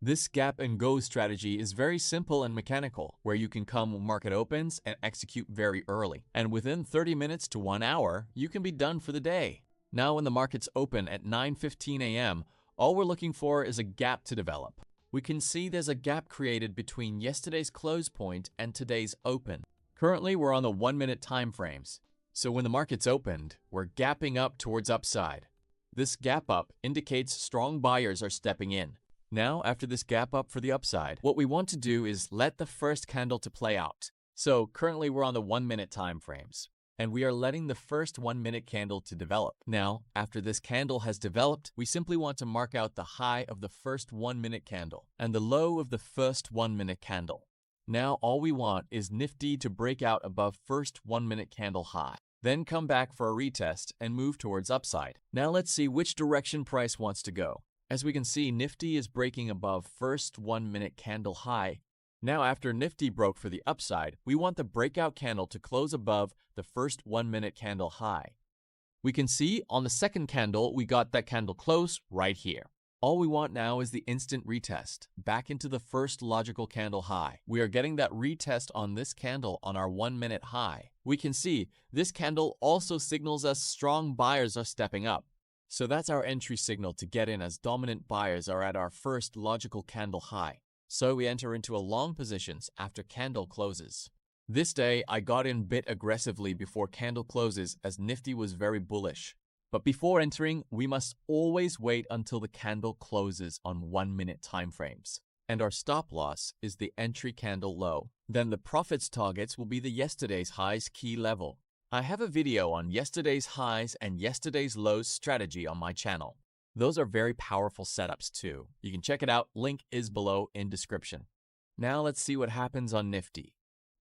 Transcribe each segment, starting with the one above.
This gap and go strategy is very simple and mechanical, where you can come when market opens and execute very early. And within 30 minutes to 1 hour, you can be done for the day. Now when the markets open at 9:15 a.m., all we're looking for is a gap to develop. We can see there's a gap created between yesterday's close point and today's open. Currently, we're on the 1-minute time frames. So when the markets opened, we're gapping up towards upside. This gap up indicates strong buyers are stepping in. Now, after this gap up for the upside, what we want to do is let the first candle to play out. So currently we're on the 1-minute time frames, and we are letting the first 1-minute candle to develop. Now, after this candle has developed, we simply want to mark out the high of the first 1-minute candle and the low of the first 1-minute candle. Now, all we want is Nifty to break out above first 1-minute candle high, then come back for a retest and move towards upside. Now let's see which direction price wants to go. As we can see, Nifty is breaking above first 1-minute candle high. Now after Nifty broke for the upside, we want the breakout candle to close above the first 1-minute candle high. We can see on the second candle, we got that candle close right here. All we want now is the instant retest, back into the first logical candle high. We are getting that retest on this candle on our 1-minute high. We can see this candle also signals us strong buyers are stepping up. So that's our entry signal to get in as dominant buyers are at our first logical candle high. So we enter into a long positions after candle closes. This day, I got in bit aggressively before candle closes as Nifty was very bullish. But before entering, we must always wait until the candle closes on 1-minute time frames. And our stop loss is the entry candle low. Then the profits targets will be the yesterday's highs key level. I have a video on yesterday's highs and yesterday's lows strategy on my channel. Those are very powerful setups too. You can check it out, link is below in description. Now let's see what happens on Nifty.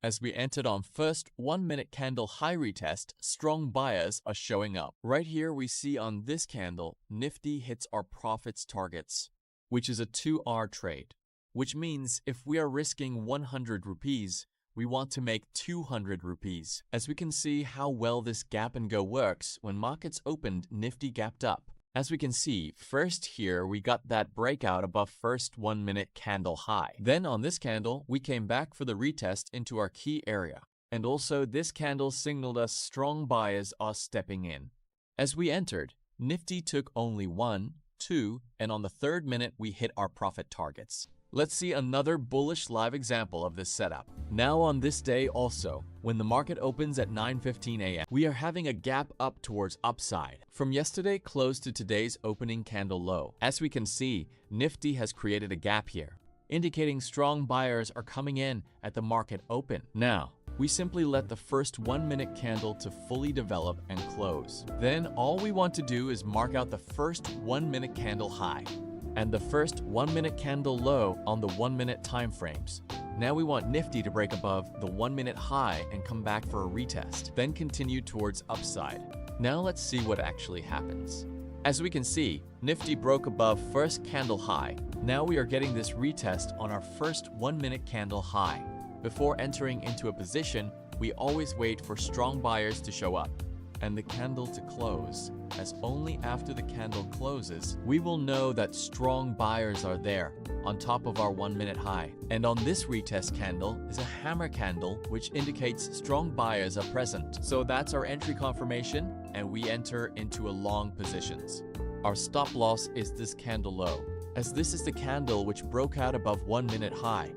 As we entered on first 1-minute candle high retest, strong buyers are showing up. Right here we see on this candle, Nifty hits our profits targets, which is a 2R trade, which means if we are risking 100 rupees, we want to make 200 rupees. As we can see how well this gap and go works, when markets opened, Nifty gapped up. As we can see, first here we got that breakout above first 1-minute candle high. Then on this candle, we came back for the retest into our key area. And also this candle signaled us strong buyers are stepping in. As we entered, Nifty took only 1, 2, and on the 3rd minute we hit our profit targets. Let's see another bullish live example of this setup. Now on this day also, when the market opens at 9:15 a.m., we are having a gap up towards upside. From yesterday close to today's opening candle low. As we can see, Nifty has created a gap here, indicating strong buyers are coming in at the market open. Now, we simply let the first 1-minute candle to fully develop and close. Then all we want to do is mark out the first 1-minute candle high and the first 1-minute candle low on the 1-minute time frames. Now we want Nifty to break above the 1-minute high and come back for a retest, then continue towards upside. Now let's see what actually happens. As we can see, Nifty broke above first candle high. Now we are getting this retest on our first 1-minute candle high. Before entering into a position, we always wait for strong buyers to show up and the candle to close, as only after the candle closes, we will know that strong buyers are there on top of our 1-minute high. And on this retest candle is a hammer candle, which indicates strong buyers are present. So that's our entry confirmation, and we enter into a long positions. Our stop loss is this candle low, as this is the candle which broke out above 1-minute high.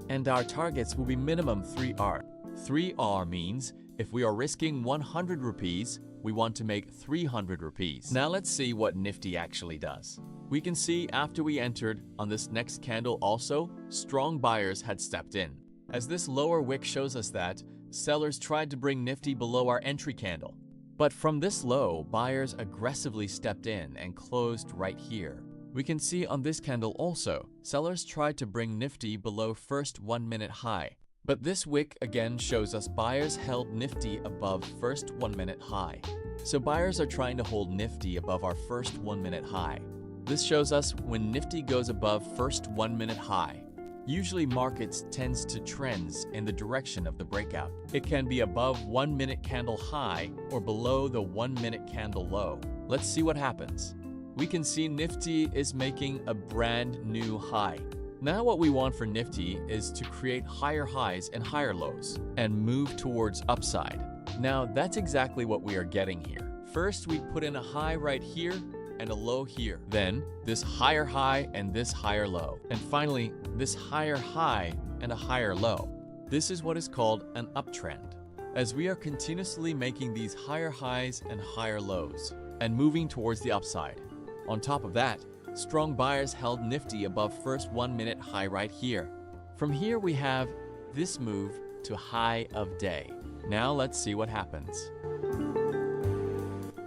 And our targets will be minimum 3R. 3R means if we are risking 100 rupees, we want to make 300 rupees. Now let's see what Nifty actually does. We can see after we entered on this next candle also, strong buyers had stepped in. As this lower wick shows us that, sellers tried to bring Nifty below our entry candle. But from this low, buyers aggressively stepped in and closed right here. We can see on this candle also, sellers tried to bring Nifty below first 1-minute high. But this wick again shows us buyers held Nifty above first 1-minute high. So buyers are trying to hold Nifty above our first 1-minute high. This shows us when Nifty goes above first 1-minute high. Usually markets tends to trends in the direction of the breakout. It can be above 1-minute candle high or below the 1-minute candle low. Let's see what happens. We can see Nifty is making a brand new high. Now what we want for Nifty is to create higher highs and higher lows and move towards upside. Now that's exactly what we are getting here. First, we put in a high right here and a low here. Then this higher high and this higher low. And finally, this higher high and a higher low. This is what is called an uptrend, as we are continuously making these higher highs and higher lows and moving towards the upside. On top of that, strong buyers held Nifty above first 1 minute high right here. From here we have this move to high of day. Now let's see what happens.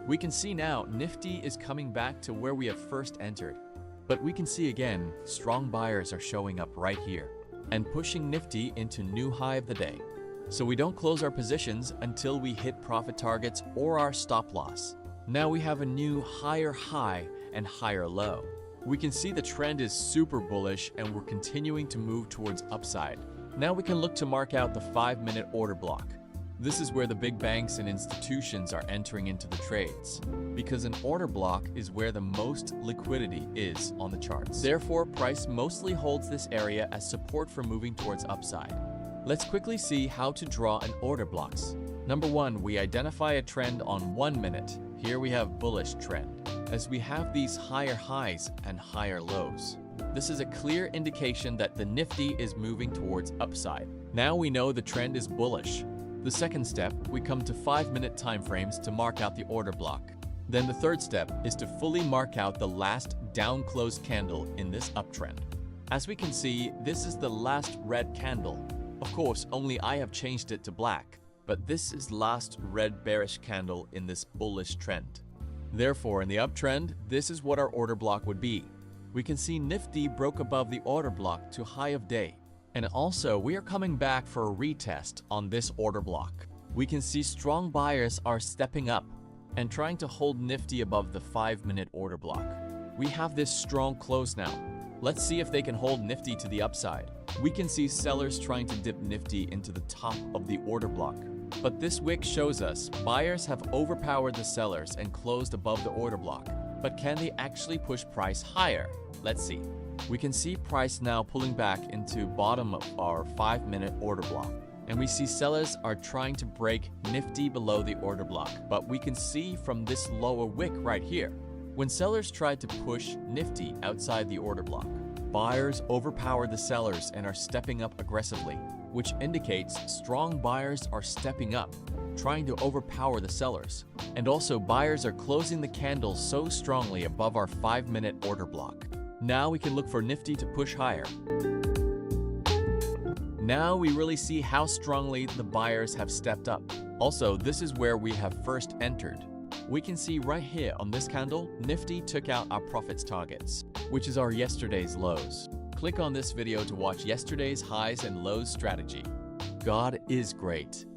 We can see now Nifty is coming back to where we have first entered. But we can see again, strong buyers are showing up right here and pushing Nifty into new high of the day. So we don't close our positions until we hit profit targets or our stop loss. Now we have a new higher high and higher low. We can see the trend is super bullish and we're continuing to move towards upside. Now we can look to mark out the 5-minute order block. This is where the big banks and institutions are entering into the trades, because an order block is where the most liquidity is on the charts. Therefore, price mostly holds this area as support for moving towards upside. Let's quickly see how to draw an order blocks. Number 1, we identify a trend on 1 minute. Here we have bullish trend, as we have these higher highs and higher lows. This is a clear indication that the Nifty is moving towards upside. Now we know the trend is bullish. The second step, we come to 5-minute timeframes to mark out the order block. Then the third step is to fully mark out the last down close candle in this uptrend. As we can see, this is the last red candle. Of course, only I have changed it to black, but this is last red bearish candle in this bullish trend. Therefore, in the uptrend, this is what our order block would be. We can see Nifty broke above the order block to high of day. And also, we are coming back for a retest on this order block. We can see strong buyers are stepping up and trying to hold Nifty above the 5-minute order block. We have this strong close now. Let's see if they can hold Nifty to the upside. We can see sellers trying to dip Nifty into the top of the order block. But this wick shows us buyers have overpowered the sellers and closed above the order block. But can they actually push price higher? Let's see. We can see price now pulling back into bottom of our 5-minute order block. And we see sellers are trying to break Nifty below the order block. But we can see from this lower wick right here, when sellers tried to push Nifty outside the order block, buyers overpowered the sellers and are stepping up aggressively, which indicates strong buyers are stepping up, trying to overpower the sellers. And also buyers are closing the candle so strongly above our 5-minute order block. Now we can look for Nifty to push higher. Now we really see how strongly the buyers have stepped up. Also, this is where we have first entered. We can see right here on this candle, Nifty took out our profits targets, which is our yesterday's lows. Click on this video to watch yesterday's highs and lows strategy. God is great.